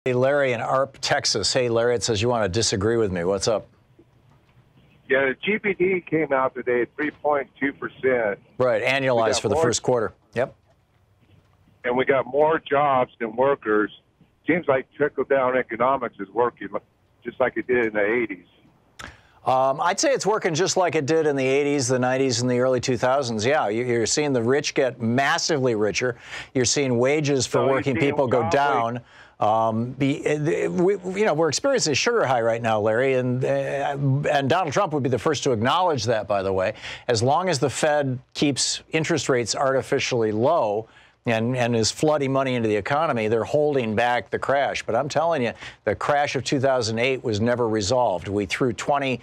Hey, Larry in Arp, Texas. Hey, Larry, it says you want to disagree with me. What's up? Yeah, the GPD came out today at 3.2%. Right, annualized for the first quarter. Yep. And we got more jobs than workers. Seems like Trickle Down Economics is working just like it did in the 80s. I'd say it's working just like it did in the 80s, the 90s, and the early 2000s. Yeah, you're seeing the rich get massively richer. You're seeing wages for working people go down. We're experiencing a sugar high right now, Larry, and Donald Trump would be the first to acknowledge that, by the way. As long as the Fed keeps interest rates artificially low and is flooding money into the economy, they're holding back the crash. But I'm telling you, the crash of 2008 was never resolved. We threw $23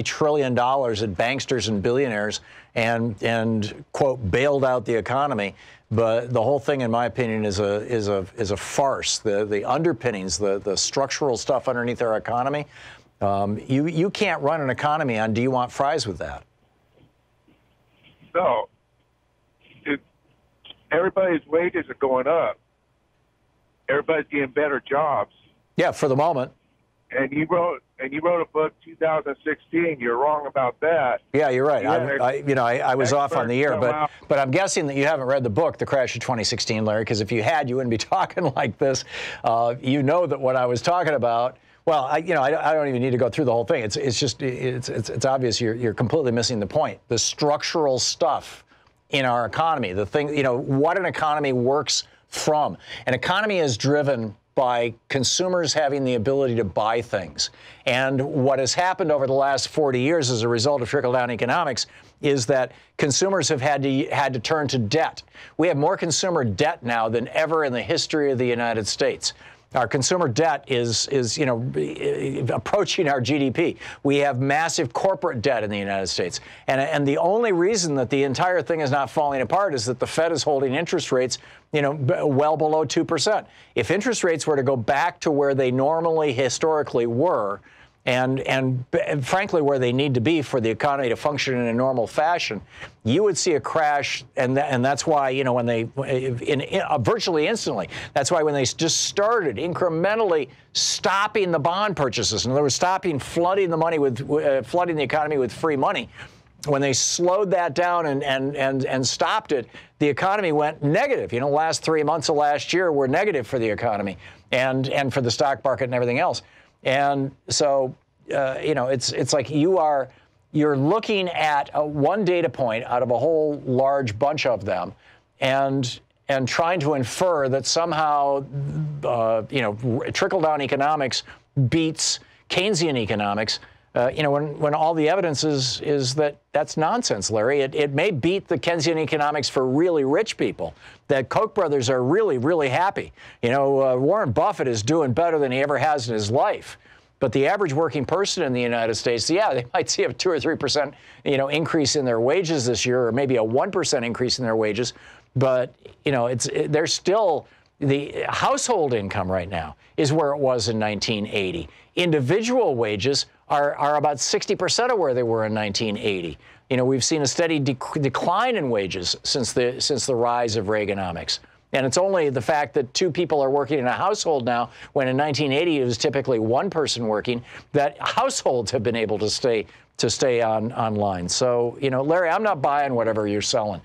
trillion at banksters and billionaires and quote, bailed out the economy. But the whole thing, in my opinion, is a farce. The underpinnings, the structural stuff underneath our economy, you can't run an economy on, do you want fries with that? No. Everybody's wages are going up. Everybody's getting better jobs. Yeah, for the moment. And you wrote a book, 2016. You're wrong about that. Yeah, you're right. I was off on the year, but I'm guessing that you haven't read the book, The Crash of 2016, Larry, because if you had, you wouldn't be talking like this. You know that what I was talking about. Well, I don't even need to go through the whole thing. It's obvious you're completely missing the point. The structural stuff in our economy, the thing, what an economy works from. An economy is driven by consumers having the ability to buy things. And what has happened over the last 40 years as a result of trickle-down economics is that consumers have had to turn to debt. We have more consumer debt now than ever in the history of the United States. Our consumer debt is approaching our GDP. We have massive corporate debt in the United States. And the only reason that the entire thing is not falling apart is that the Fed is holding interest rates, well below 2%. If interest rates were to go back to where they normally historically were, and frankly where they need to be for the economy to function in a normal fashion, you would see a crash, and that's why when they virtually instantly. That's why when they just started incrementally stopping the bond purchases, in other words, stopping flooding the money with flooding the economy with free money. When they slowed that down and stopped it, the economy went negative. Last 3 months of last year were negative for the economy and for the stock market and everything else. And so, it's like you're looking at one data point out of a whole large bunch of them, and trying to infer that somehow, trickle-down economics beats Keynesian economics. When all the evidence is that that's nonsense, Larry. It may beat the Keynesian economics for really rich people. That Koch brothers are really, really happy. Warren Buffett is doing better than he ever has in his life. But the average working person in the United States, yeah, they might see a 2 or 3%, increase in their wages this year, or maybe a 1% increase in their wages. But, they're still, the household income right now is where it was in 1980. Individual wages are about 60% of where they were in 1980. We've seen a steady decline in wages since the rise of Reaganomics. And it's only the fact that two people are working in a household now, when in 1980 it was typically one person working, that households have been able to stay online. So, Larry, I'm not buying whatever you're selling.